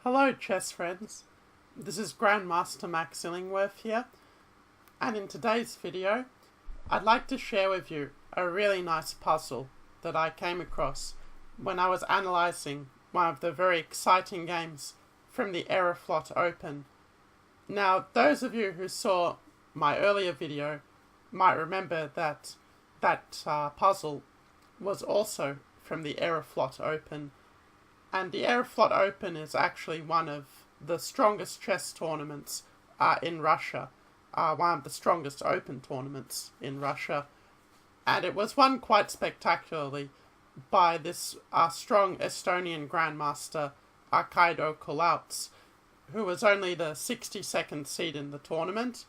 Hello chess friends, this is Grandmaster Max Illingworth here, and in today's video I'd like to share with you a really nice puzzle that I came across when I was analysing one of the very exciting games from the Aeroflot Open. Now, those of you who saw my earlier video might remember that puzzle was also from the Aeroflot Open. And the Aeroflot Open is actually one of the strongest chess tournaments in Russia, one of the strongest open tournaments in Russia. And it was won quite spectacularly by this strong Estonian grandmaster, Kaido Kulauts, who was only the 62nd seed in the tournament,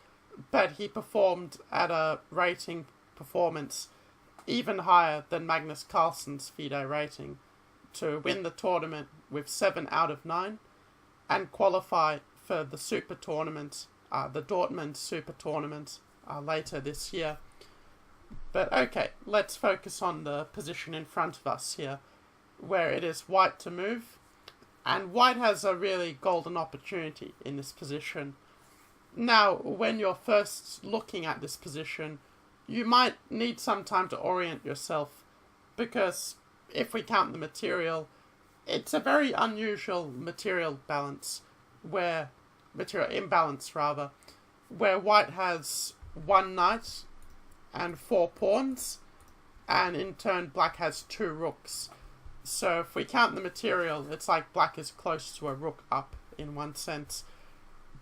but he performed at a rating performance even higher than Magnus Carlsen's FIDE rating, to win the tournament with 7 out of 9 and qualify for the super tournament, the Dortmund super tournament later this year. But okay, let's focus on the position in front of us here, where it is white to move, and white has a really golden opportunity in this position. Now, when you're first looking at this position, you might need some time to orient yourself, because if we count the material, it's a very unusual material imbalance where white has 1 knight and 4 pawns, and in turn black has 2 rooks. So if we count the material, it's like black is close to a rook up in one sense.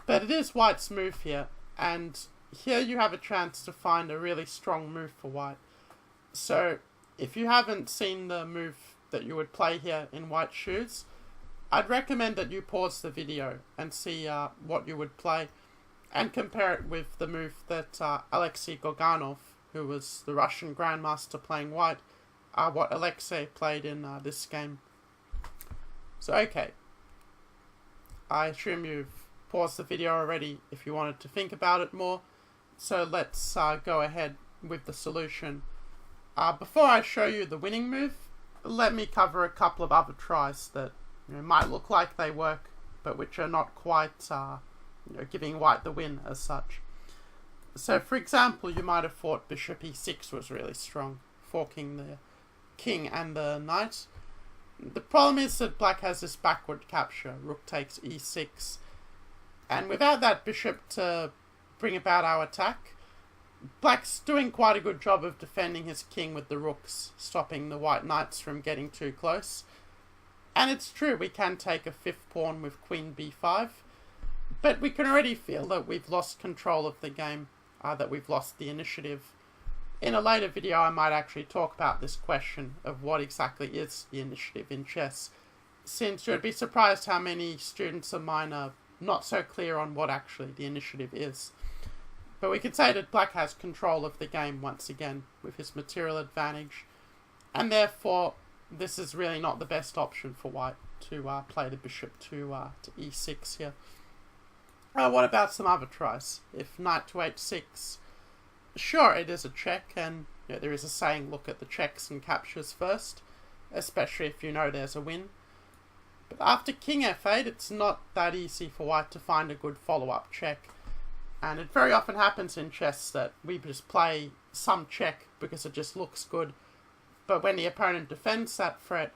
But it is white's move here, and here you have a chance to find a really strong move for white. So if you haven't seen the move that you would play here in white shoes, I'd recommend that you pause the video and see what you would play, and compare it with the move that Alexei Goganov, who was the Russian grandmaster playing white, what Alexei played in this game. So okay, I assume you've paused the video already if you wanted to think about it more, so let's go ahead with the solution. Before I show you the winning move, let me cover a couple of other tries that might look like they work, but which are not quite giving white the win as such. So for example, you might have thought bishop e6 was really strong, forking the king and the knight. The problem is that black has this backward capture, rook takes e6, and without that bishop to bring about our attack, black's doing quite a good job of defending his king with the rooks, stopping the white knights from getting too close. And it's true, we can take a 5th pawn with queen b5, but we can already feel that we've lost control of the game, that we've lost the initiative. In a later video I might actually talk about this question of what exactly is the initiative in chess, since you'd be surprised how many students of mine are not so clear on what actually the initiative is. But we can say that black has control of the game once again with his material advantage, and therefore this is really not the best option for white to play the bishop to e6 here. What about some other tries? If knight to h6, sure, it is a check, and there is a saying, look at the checks and captures first, especially if you know there's a win. But after king f8, it's not that easy for white to find a good follow-up check. And it very often happens in chess that we just play some check because it just looks good, but when the opponent defends that threat,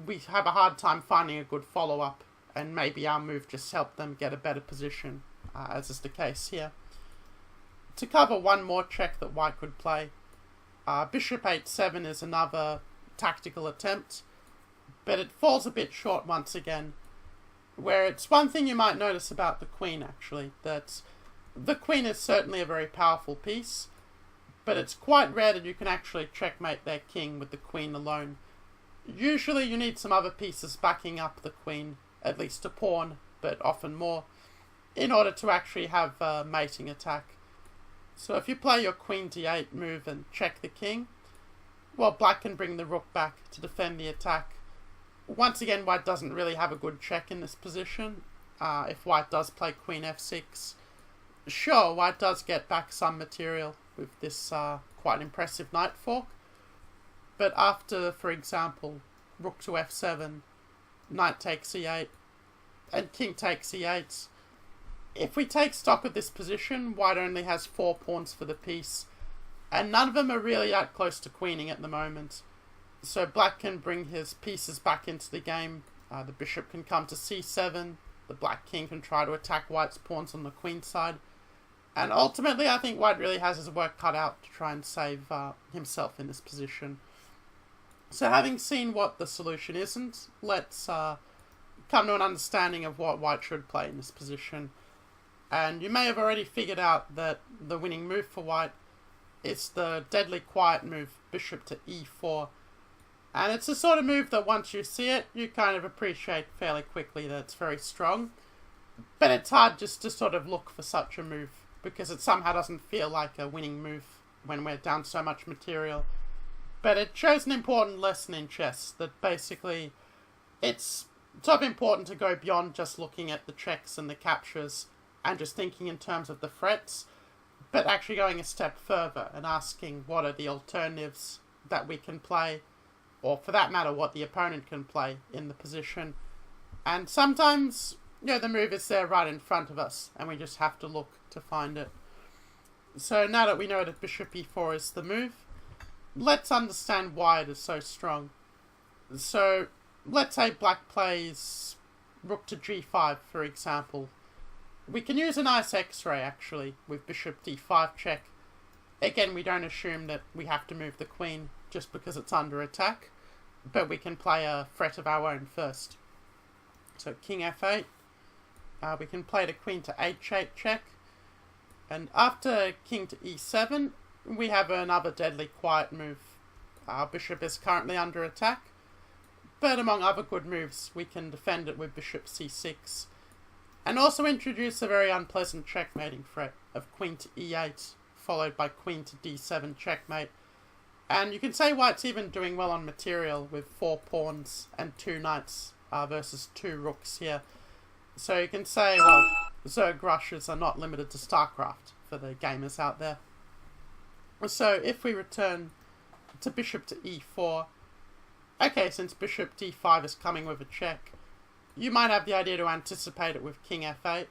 we have a hard time finding a good follow-up, and maybe our move just helped them get a better position, as is the case here. To cover one more check that white could play, bishop h7 is another tactical attempt, but it falls a bit short once again, where it's one thing you might notice about the queen actually, that the queen is certainly a very powerful piece, but it's quite rare that you can actually checkmate their king with the queen alone. Usually you need some other pieces backing up the queen, at least a pawn, but often more, in order to actually have a mating attack. So if you play your queen d8 move and check the king, well, black can bring the rook back to defend the attack. Once again, white doesn't really have a good check in this position. If white does play queen f6, sure, white does get back some material with this quite impressive knight fork, but after, for example, rook to f7, knight takes e8, and king takes e8. If we take stock of this position, white only has 4 pawns for the piece, and none of them are really that close to queening at the moment. So black can bring his pieces back into the game. The bishop can come to c7, the black king can try to attack white's pawns on the queen side, and ultimately I think white really has his work cut out to try and save himself in this position. So having seen what the solution isn't, let's come to an understanding of what white should play in this position. And you may have already figured out that the winning move for white is the deadly quiet move, bishop to e4. And it's the sort of move that once you see it, you kind of appreciate fairly quickly that it's very strong. But it's hard just to sort of look for such a move, because it somehow doesn't feel like a winning move when we're down so much material. But it shows an important lesson in chess, that basically it's sort of important to go beyond just looking at the checks and the captures and just thinking in terms of the threats, but actually going a step further and asking what are the alternatives that we can play, or for that matter what the opponent can play in the position. And sometimes, the move is there right in front of us and we just have to look to find it. So now that we know that bishop e4 is the move, let's understand why it is so strong. So let's say black plays rook to g5, for example. We can use a nice x-ray actually with bishop d5 check. Again, we don't assume that we have to move the queen just because it's under attack, but we can play a threat of our own first. So king f8, we can play the queen to h8 check, and after king to e7, we have another deadly quiet move. Our bishop is currently under attack, but among other good moves, we can defend it with bishop c6, and also introduce a very unpleasant checkmating threat of queen to e8, followed by queen to d7 checkmate. And you can say white's even doing well on material with 4 pawns and 2 knights versus 2 rooks here. So you can say, well, Zerg rushes are not limited to StarCraft for the gamers out there. So if we return to bishop to e4, okay, since bishop d5 is coming with a check, you might have the idea to anticipate it with king f8,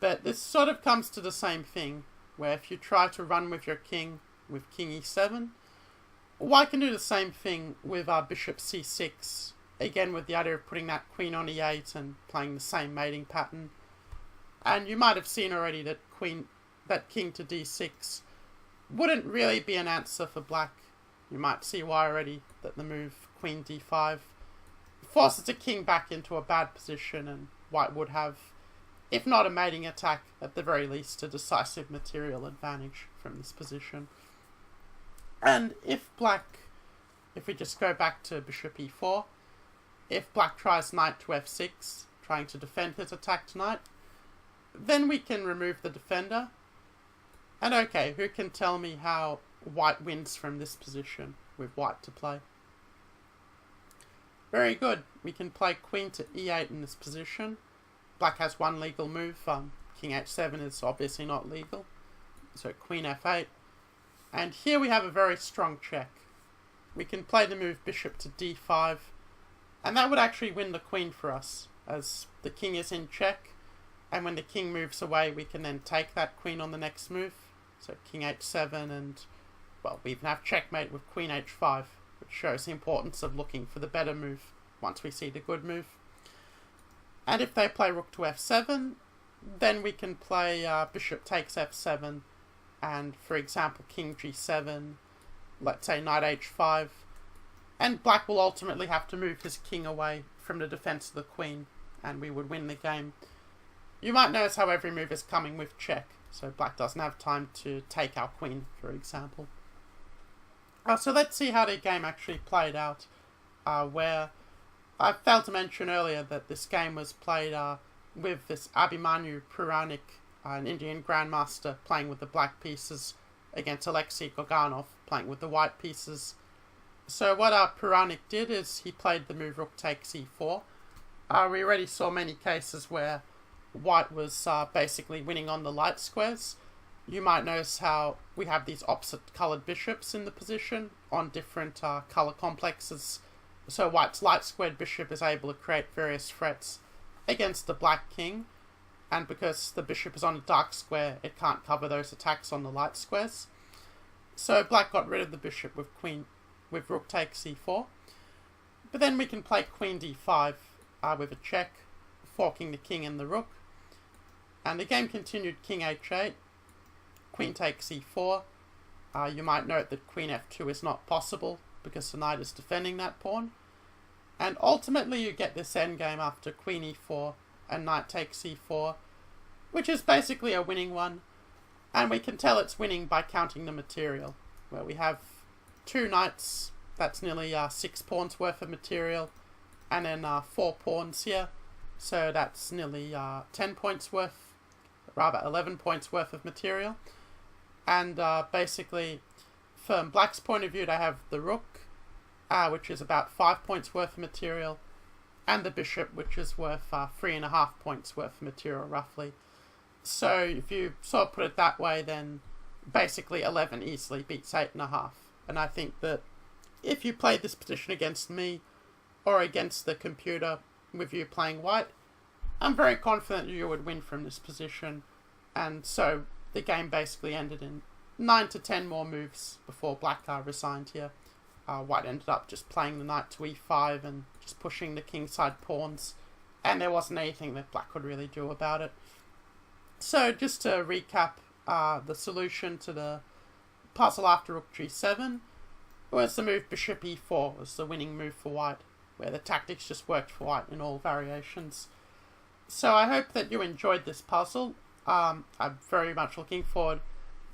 but this sort of comes to the same thing, where if you try to run with your king with king e7, white can do the same thing with our bishop c6, again with the idea of putting that queen on e8 and playing the same mating pattern. And you might have seen already that king to d6 wouldn't really be an answer for black. You might see why already, that the move queen d5 forces the king back into a bad position, and white would have, if not a mating attack, at the very least a decisive material advantage from this position. And if we just go back to bishop e4, if black tries knight to f6, trying to defend his attacked knight, then we can remove the defender. And okay, who can tell me how white wins from this position with white to play? Very good. We can play queen to e8 in this position. Black has one legal move. King h7 is obviously not legal. So queen f8. And here we have a very strong check. We can play the move bishop to d5. And that would actually win the queen for us, as the king is in check. And when the king moves away, we can then take that queen on the next move. So king h7 and, well, we even have checkmate with queen h5, which shows the importance of looking for the better move once we see the good move. And if they play rook to f7, then we can play bishop takes f7 and, for example, king g7, let's say knight h5, and black will ultimately have to move his king away from the defense of the queen, and we would win the game. You might notice how every move is coming with check, so black doesn't have time to take our queen, for example. So let's see how the game actually played out, where I failed to mention earlier that this game was played with this Abhimanyu Puranik, an Indian grandmaster, playing with the black pieces against Alexei Goganov, playing with the white pieces. So what Puranik did is he played the move rook takes e4. We already saw many cases where white was basically winning on the light squares. You might notice how we have these opposite coloured bishops in the position on different colour complexes. So white's light squared bishop is able to create various threats against the black king, and because the bishop is on a dark square, it can't cover those attacks on the light squares. So black got rid of the bishop with rook takes e4. But then we can play queen d5 with a check, forking the king and the rook. And the game continued king h8, queen takes e4. You might note that queen f2 is not possible because the knight is defending that pawn. And ultimately you get this endgame after queen e4 and knight takes e4, which is basically a winning one. And we can tell it's winning by counting the material, where we have 2 knights, that's nearly 6 pawns worth of material, and then 4 pawns here, so that's nearly 10 points worth, rather 11 points worth of material. And basically, from black's point of view, they have the rook, which is about 5 points worth of material, and the bishop, which is worth 3.5 points worth of material, roughly. So if you sort of put it that way, then basically 11 easily beats 8.5. And I think that if you played this position against me, or against the computer with you playing white, I'm very confident you would win from this position. And so the game basically ended in 9 to 10 more moves before black resigned here. White ended up just playing the knight to e5 and just pushing the kingside pawns, and there wasn't anything that black could really do about it. So just to recap, the solution to the puzzle after rook g7 was the move bishop e4 was the winning move for white, where the tactics just worked for white in all variations. So I hope that you enjoyed this puzzle. I'm very much looking forward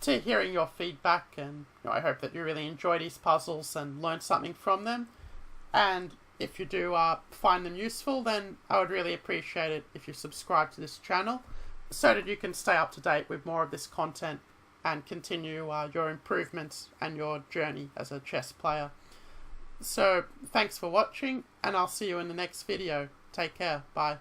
to hearing your feedback, and I hope that you really enjoy these puzzles and learn something from them. And if you do find them useful, then I would really appreciate it if you subscribe to this channel, so that you can stay up to date with more of this content and continue your improvements and your journey as a chess player. So thanks for watching, and I'll see you in the next video. Take care. Bye.